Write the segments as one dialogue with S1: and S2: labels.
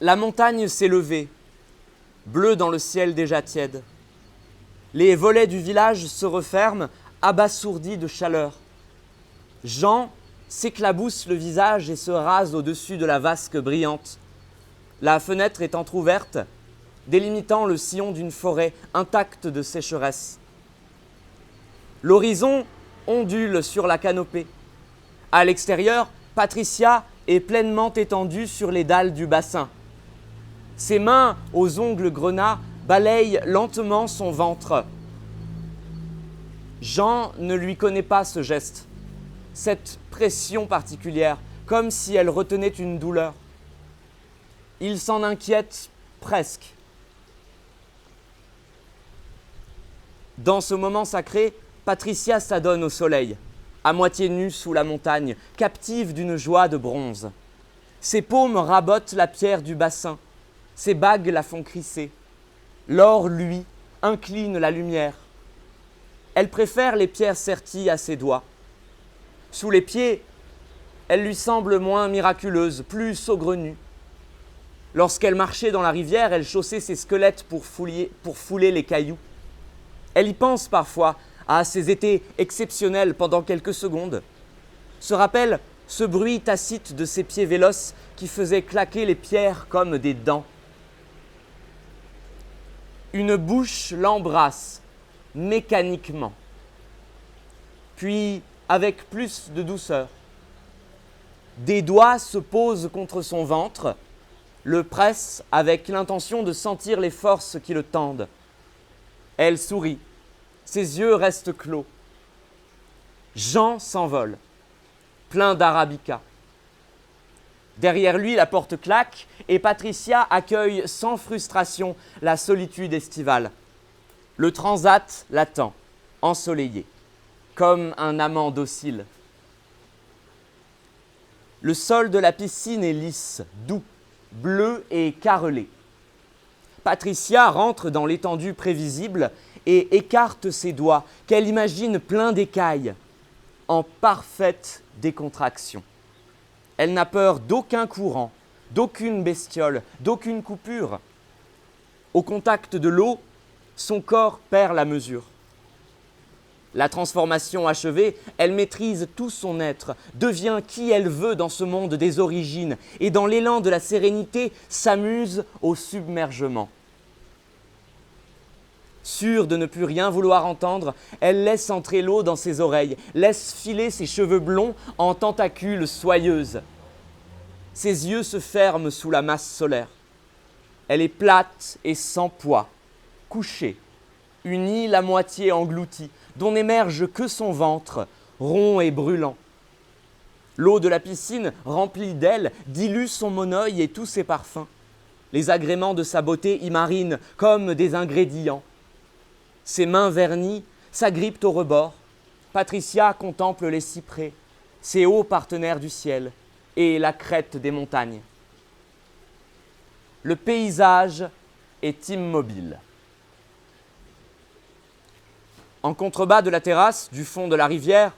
S1: La montagne s'est levée, bleue dans le ciel déjà tiède. Les volets du village se referment, abasourdis de chaleur. Jean s'éclabousse le visage et se rase au-dessus de la vasque brillante. La fenêtre est entr'ouverte, délimitant le sillon d'une forêt intacte de sécheresse. L'horizon ondule sur la canopée. À l'extérieur, Patricia est pleinement étendue sur les dalles du bassin. Ses mains aux ongles grenats balayent lentement son ventre. Jean ne lui connaît pas ce geste, cette pression particulière, comme si elle retenait une douleur. Il s'en inquiète presque. Dans ce moment sacré, Patricia s'adonne au soleil, à moitié nue sous la montagne, captive d'une joie de bronze. Ses paumes rabotent la pierre du bassin, ses bagues la font crisser. L'or, lui, incline la lumière. Elle préfère les pierres serties à ses doigts. Sous les pieds, elle lui semble moins miraculeuse, plus saugrenue. Lorsqu'elle marchait dans la rivière, elle chaussait ses squelettes pour fouler les cailloux. Elle y pense parfois à ces étés exceptionnels pendant quelques secondes. Se rappelle ce bruit tacite de ses pieds véloces qui faisait claquer les pierres comme des dents. Une bouche l'embrasse mécaniquement, puis avec plus de douceur. Des doigts se posent contre son ventre, le pressent avec l'intention de sentir les forces qui le tendent. Elle sourit, ses yeux restent clos. Jean s'envole, plein d'arabica. Derrière lui, la porte claque et Patricia accueille sans frustration la solitude estivale. Le transat l'attend, ensoleillé, comme un amant docile. Le sol de la piscine est lisse, doux, bleu et carrelé. Patricia rentre dans l'étendue prévisible et écarte ses doigts, qu'elle imagine pleins d'écailles, en parfaite décontraction. Elle n'a peur d'aucun courant, d'aucune bestiole, d'aucune coupure. Au contact de l'eau, son corps perd la mesure. La transformation achevée, elle maîtrise tout son être, devient qui elle veut dans ce monde des origines et dans l'élan de la sérénité s'amuse au submergement. Sûre de ne plus rien vouloir entendre, elle laisse entrer l'eau dans ses oreilles, laisse filer ses cheveux blonds en tentacules soyeuses. Ses yeux se ferment sous la masse solaire. Elle est plate et sans poids, couchée, une île à moitié engloutie, dont n'émerge que son ventre, rond et brûlant. L'eau de la piscine, remplie d'elle, dilue son monoeil et tous ses parfums. Les agréments de sa beauté y marinent comme des ingrédients. Ses mains vernies s'agrippent au rebord. Patricia contemple les cyprès, ses hauts partenaires du ciel, et la crête des montagnes. Le paysage est immobile. En contrebas de la terrasse, du fond de la rivière,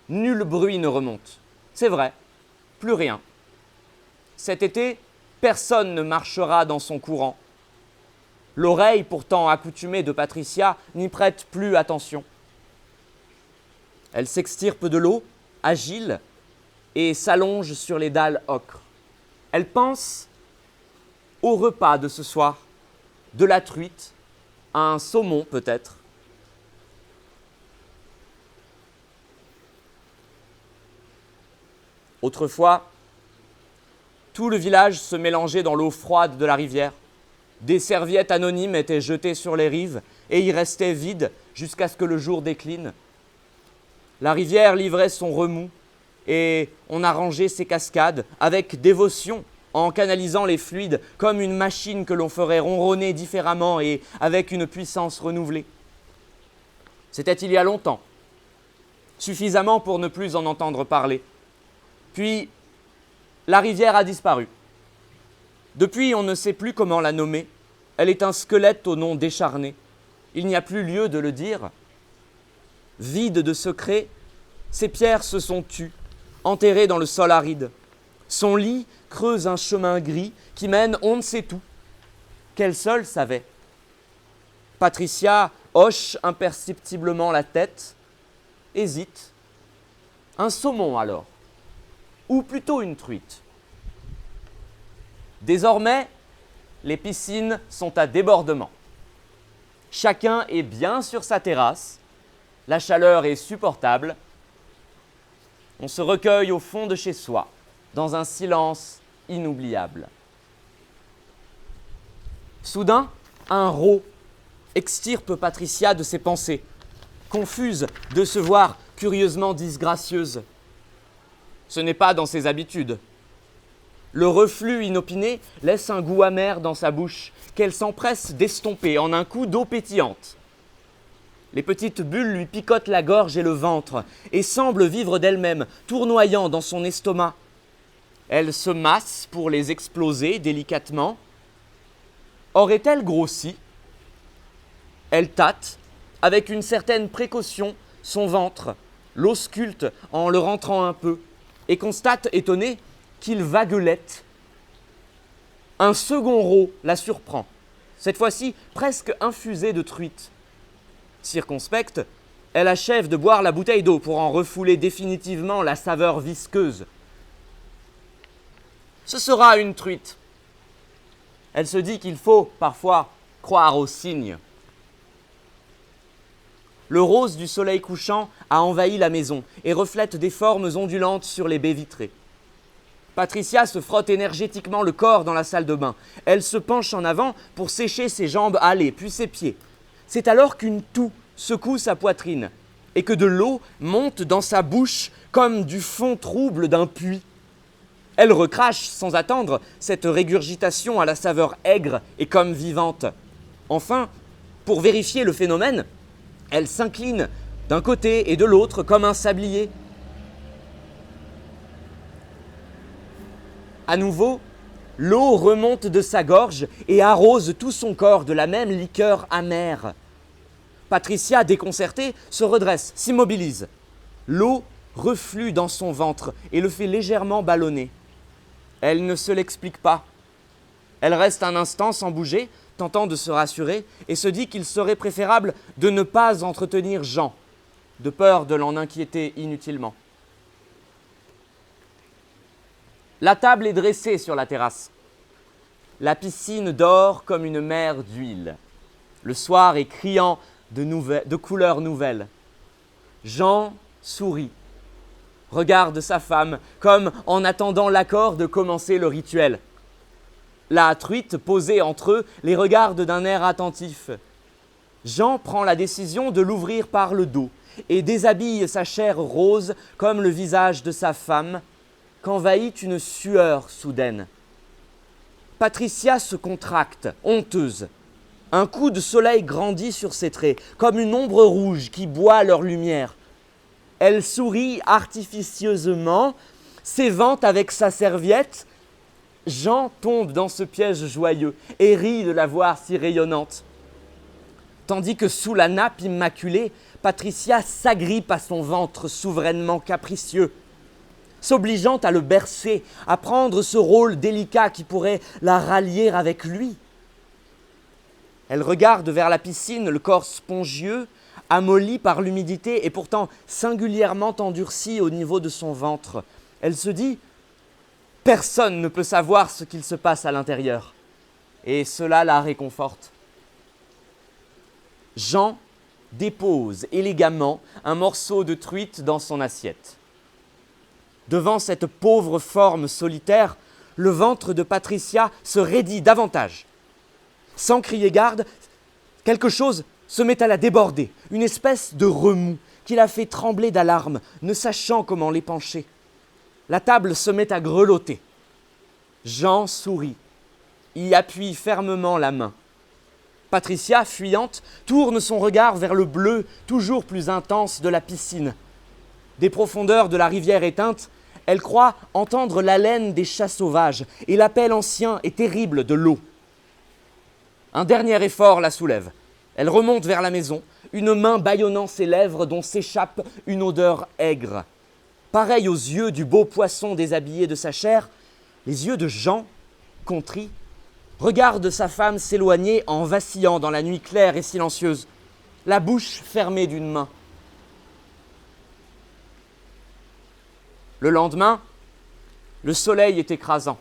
S1: nul bruit ne remonte. C'est vrai, plus rien. Cet été, personne ne marchera dans son courant. L'oreille, pourtant accoutumée de Patricia, n'y prête plus attention. Elle s'extirpe de l'eau, agile, et s'allonge sur les dalles ocre. Elle pense au repas de ce soir, de la truite, un saumon peut-être. Autrefois, tout le village se mélangeait dans l'eau froide de la rivière. Des serviettes anonymes étaient jetées sur les rives et y restaient vides jusqu'à ce que le jour décline. La rivière livrait son remous et on arrangeait ses cascades avec dévotion en canalisant les fluides comme une machine que l'on ferait ronronner différemment et avec une puissance renouvelée. C'était il y a longtemps, suffisamment pour ne plus en entendre parler. Puis, la rivière a disparu. Depuis, on ne sait plus comment la nommer. Elle est un squelette au nom décharné. Il n'y a plus lieu de le dire. Vides de secrets, ces pierres se sont tues, enterrées dans le sol aride. Son lit creuse un chemin gris qui mène on ne sait où, qu'elle seule savait. Patricia hoche imperceptiblement la tête, hésite. Un saumon alors, ou plutôt une truite. Désormais, les piscines sont à débordement. Chacun est bien sur sa terrasse, la chaleur est supportable. On se recueille au fond de chez soi, dans un silence inoubliable. Soudain, un rot extirpe Patricia de ses pensées, confuse de se voir curieusement disgracieuse. Ce n'est pas dans ses habitudes. Le reflux inopiné laisse un goût amer dans sa bouche qu'elle s'empresse d'estomper en un coup d'eau pétillante. Les petites bulles lui picotent la gorge et le ventre et semblent vivre d'elles-mêmes, tournoyant dans son estomac. Elle se masse pour les exploser délicatement. Aurait-elle grossi ? Elle tâte, avec une certaine précaution, son ventre, l'ausculte en le rentrant un peu, et constate, étonnée, qu'il vaguelette. Un second rot la surprend, cette fois-ci presque infusé de truite. Circonspecte, elle achève de boire la bouteille d'eau pour en refouler définitivement la saveur visqueuse. Ce sera une truite. Elle se dit qu'il faut, parfois, croire aux signes. Le rose du soleil couchant a envahi la maison et reflète des formes ondulantes sur les baies vitrées. Patricia se frotte énergétiquement le corps dans la salle de bain. Elle se penche en avant pour sécher ses jambes hâlées, puis ses pieds. C'est alors qu'une toux secoue sa poitrine et que de l'eau monte dans sa bouche comme du fond trouble d'un puits. Elle recrache sans attendre cette régurgitation à la saveur aigre et comme vivante. Enfin, pour vérifier le phénomène, elle s'incline d'un côté et de l'autre comme un sablier. À nouveau, l'eau remonte de sa gorge et arrose tout son corps de la même liqueur amère. Patricia, déconcertée, se redresse, s'immobilise. L'eau reflue dans son ventre et le fait légèrement ballonner. Elle ne se l'explique pas. Elle reste un instant sans bouger, tentant de se rassurer, et se dit qu'il serait préférable de ne pas entretenir Jean, de peur de l'en inquiéter inutilement. La table est dressée sur la terrasse. La piscine dort comme une mer d'huile. Le soir est criant de couleurs nouvelles. Jean sourit, regarde sa femme comme en attendant l'accord de commencer le rituel. La truite, posée entre eux, les regarde d'un air attentif. Jean prend la décision de l'ouvrir par le dos et déshabille sa chair rose comme le visage de sa femme, qu'envahit une sueur soudaine. Patricia se contracte, honteuse. Un coup de soleil grandit sur ses traits, comme une ombre rouge qui boit leur lumière. Elle sourit artificieusement, s'évente avec sa serviette. Jean tombe dans ce piège joyeux et rit de la voir si rayonnante. Tandis que sous la nappe immaculée, Patricia s'agrippe à son ventre souverainement capricieux, s'obligeant à le bercer, à prendre ce rôle délicat qui pourrait la rallier avec lui. Elle regarde vers la piscine, le corps spongieux, amolli par l'humidité et pourtant singulièrement endurci au niveau de son ventre. Elle se dit « Personne ne peut savoir ce qu'il se passe à l'intérieur. » Et cela la réconforte. Jean dépose élégamment un morceau de truite dans son assiette. Devant cette pauvre forme solitaire, le ventre de Patricia se raidit davantage. Sans crier garde, quelque chose se met à la déborder, une espèce de remous qui la fait trembler d'alarme, ne sachant comment l'épancher. La table se met à grelotter. Jean sourit, y appuie fermement la main. Patricia, fuyante, tourne son regard vers le bleu toujours plus intense de la piscine. Des profondeurs de la rivière éteinte, elle croit entendre l'haleine des chats sauvages et l'appel ancien et terrible de l'eau. Un dernier effort la soulève. Elle remonte vers la maison, une main bâillonnant ses lèvres dont s'échappe une odeur aigre. Pareille aux yeux du beau poisson déshabillé de sa chair, Les yeux de Jean, contrit, regardent sa femme s'éloigner en vacillant dans la nuit claire et silencieuse, la bouche fermée d'une main. Le lendemain, le soleil est écrasant,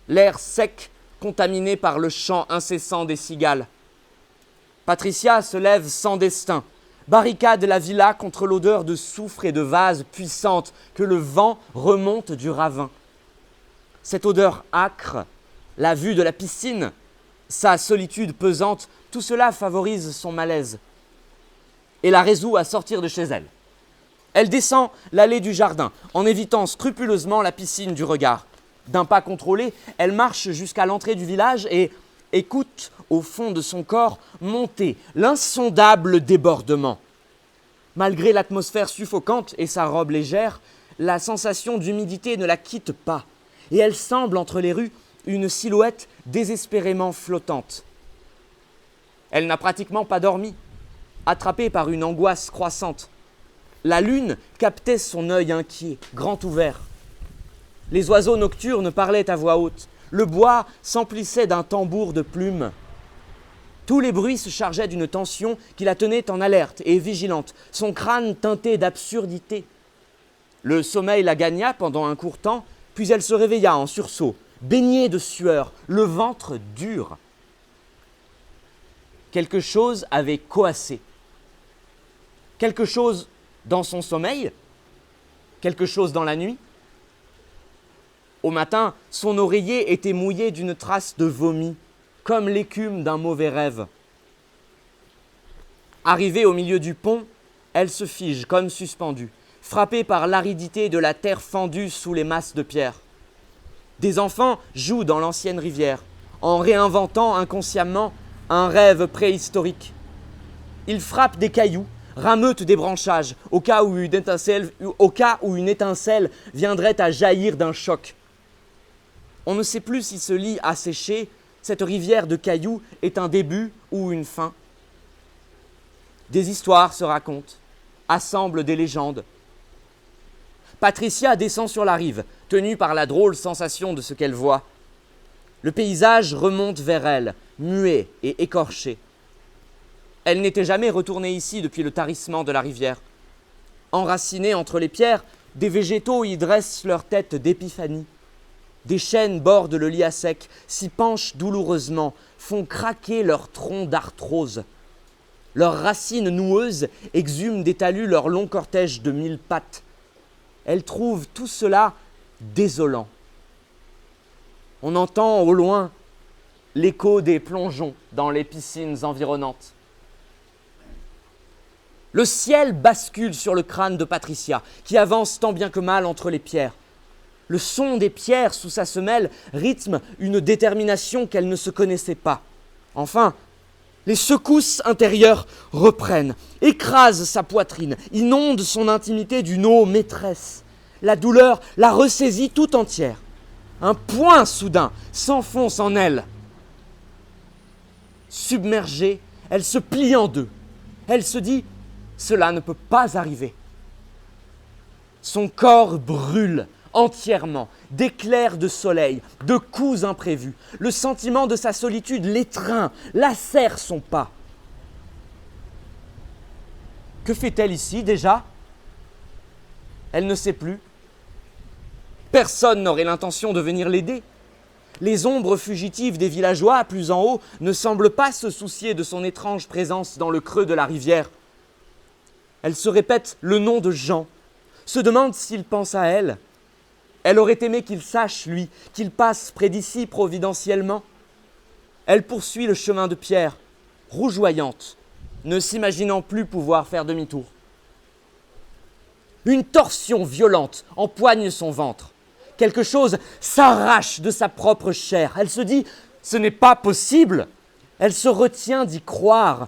S1: l'air sec contaminé par le chant incessant des cigales. Patricia se lève sans destin, barricade la villa contre l'odeur de soufre et de vase puissante que le vent remonte du ravin. Cette odeur âcre, la vue de la piscine, sa solitude pesante, tout cela favorise son malaise et la résout à sortir de chez elle. Elle descend l'allée du jardin en évitant scrupuleusement la piscine du regard. D'un pas contrôlé, elle marche jusqu'à l'entrée du village et écoute au fond de son corps monter l'insondable débordement. Malgré l'atmosphère suffocante et sa robe légère, la sensation d'humidité ne la quitte pas et elle semble entre les rues une silhouette désespérément flottante. Elle n'a pratiquement pas dormi, attrapée par une angoisse croissante. La lune captait son œil inquiet, grand ouvert. Les oiseaux nocturnes parlaient à voix haute. Le bois s'emplissait d'un tambour de plumes. Tous les bruits se chargeaient d'une tension qui la tenait en alerte et vigilante, son crâne teinté d'absurdité. Le sommeil la gagna pendant un court temps, puis elle se réveilla en sursaut, baignée de sueur, le ventre dur. Quelque chose avait coassé. Quelque chose dans son sommeil, quelque chose dans la nuit. Au matin, son oreiller était mouillé d'une trace de vomi, comme l'écume d'un mauvais rêve. Arrivée au milieu du pont, elle se fige comme suspendue, frappée par l'aridité de la terre fendue sous les masses de pierre. Des enfants jouent dans l'ancienne rivière, en réinventant inconsciemment un rêve préhistorique. Ils frappent des cailloux, rameutent des branchages, au cas où une étincelle viendrait à jaillir d'un choc. On ne sait plus si ce lit asséché, cette rivière de cailloux, est un début ou une fin. Des histoires se racontent, assemblent des légendes. Patricia descend sur la rive, tenue par la drôle sensation de ce qu'elle voit. Le paysage remonte vers elle, muet et écorché. Elle n'était jamais retournée ici depuis le tarissement de la rivière. Enracinés entre les pierres, des végétaux y dressent leur tête d'épiphanie. Des chênes bordent le lit à sec, s'y penchent douloureusement, font craquer leurs troncs d'arthrose. Leurs racines noueuses exhument des talus leur long cortège de 1000 pattes. Elle trouve tout cela désolant. On entend au loin l'écho des plongeons dans les piscines environnantes. Le ciel bascule sur le crâne de Patricia, qui avance tant bien que mal entre les pierres. Le son des pierres sous sa semelle rythme une détermination qu'elle ne se connaissait pas. Enfin, les secousses intérieures reprennent, écrasent sa poitrine, inondent son intimité d'une eau maîtresse. La douleur la ressaisit tout entière. Un poing soudain s'enfonce en elle. Submergée, elle se plie en deux. Elle se dit « Cela ne peut pas arriver ». Son corps brûle entièrement, d'éclairs de soleil, de coups imprévus. Le sentiment de sa solitude l'étreint, lacère son pas. Que fait-elle ici déjà ? Elle ne sait plus. Personne n'aurait l'intention de venir l'aider. Les ombres fugitives des villageois, plus en haut, ne semblent pas se soucier de son étrange présence dans le creux de la rivière. Elle se répète le nom de Jean, se demande s'il pense à elle. Elle aurait aimé qu'il sache, lui, qu'il passe près d'ici providentiellement. Elle poursuit le chemin de pierre, rougeoyante, ne s'imaginant plus pouvoir faire demi-tour. Une torsion violente empoigne son ventre. Quelque chose s'arrache de sa propre chair. Elle se dit « ce n'est pas possible ». Elle se retient d'y croire.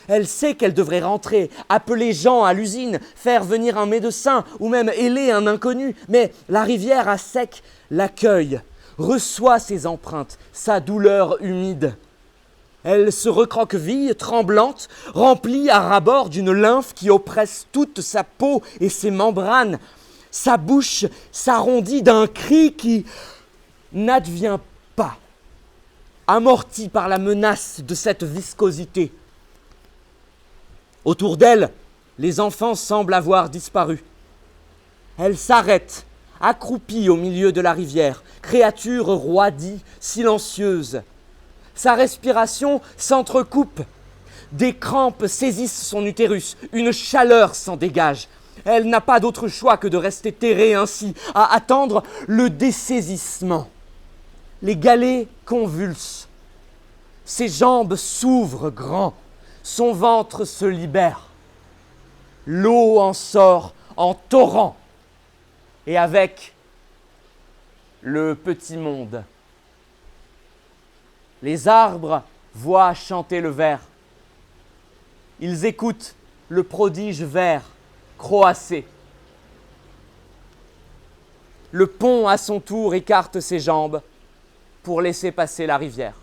S1: Elle sait qu'elle devrait rentrer, appeler Jean à l'usine, faire venir un médecin ou même héler un inconnu. Mais la rivière à sec l'accueille, reçoit ses empreintes, sa douleur humide. Elle se recroqueville, tremblante, remplie à ras-bord d'une lymphe qui oppresse toute sa peau et ses membranes. Sa bouche s'arrondit d'un cri qui n'advient pas, amortie par la menace de cette viscosité. Autour d'elle, les enfants semblent avoir disparu. Elle s'arrête, accroupie au milieu de la rivière, créature roidie, silencieuse. Sa respiration s'entrecoupe. Des crampes saisissent son utérus, une chaleur s'en dégage. Elle n'a pas d'autre choix que de rester terrée ainsi, à attendre le dessaisissement. Les galets convulsent. Ses jambes s'ouvrent grand. Son ventre se libère. L'eau en sort en torrent. Et avec le petit monde. Les arbres voient chanter le ver. Ils écoutent le prodige vert croasser. Le pont, à son tour, écarte ses jambes pour laisser passer la rivière.